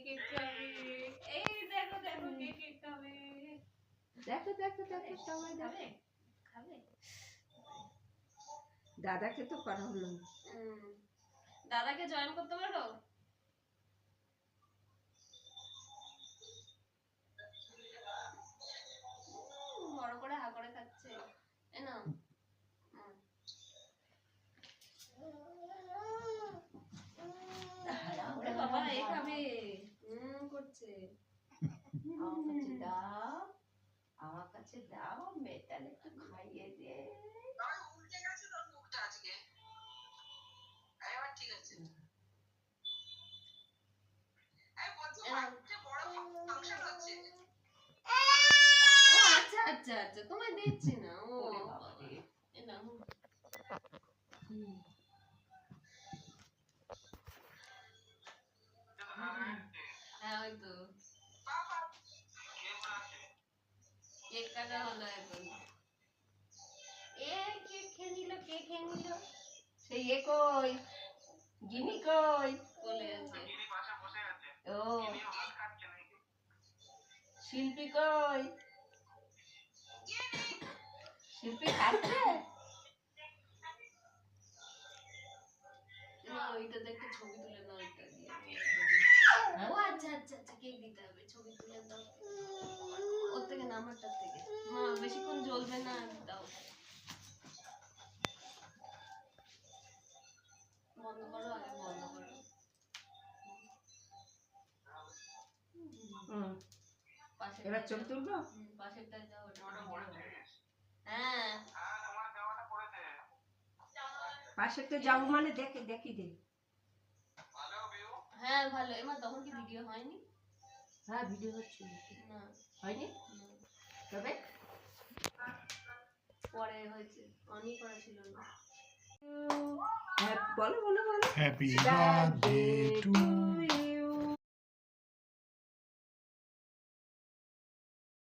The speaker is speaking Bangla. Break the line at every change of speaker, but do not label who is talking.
কেক খাবে। এই দেখো দেখো কে কেক খাবে।
দেখো দেখো দেখো সবাই
খাবে খাবে।
দাদাকে তো করা হলো।
দাদাকে জয়েন করতে পারো। বড় করে হা করে খাচ্ছে। এ নাও। ওরে বাবা এই খাবে। করছে।
আমার কাছে দাও মেয়েটাকে একটু খাইয়ে দে। উল্টে গেছে তোর মুখটা আজকে। এবার ঠিক আছে।
ও আচ্ছা আচ্ছা আচ্ছা তোমায় দিচ্ছি না। ও এ নাও। হ্যাঁ ওই তো কেক কাটা হলো এখন। এ কেক খেয়ে নিল কে খেয়ে নিল।
সেই এ কই গিনি কই
বলে আছে।
ও শিল্পী কই শিল্পী খাচ্ছে।
ওইটাতে একটা ছবি তুলে নাও ওইটা দিয়ে। ও আচ্ছা আচ্ছা আচ্ছা কেক দিতে হবে ছবি তুলে দাও। ওর থেকে নাম্বারটার থেকে মা বেশিক্ষণ জ্বলবে না দাও। বন্ধ করো আগে বন্ধ করো।
এবার ছবি তুলবো।
পাশেরটায় যাও হ্যাঁ
পাশেরটা যাবো মানে দেখে দেখি দে।
হ্যাঁ ভালো। এবার তখন কি ভিডিও হয়নি?
হ্যাঁ ভিডিও হচ্ছে
না
হয়নি তবে
পরে হয়েছে অনই করা ছিল না।
বলো বলো বলো
হ্যাপি বার্থডে টু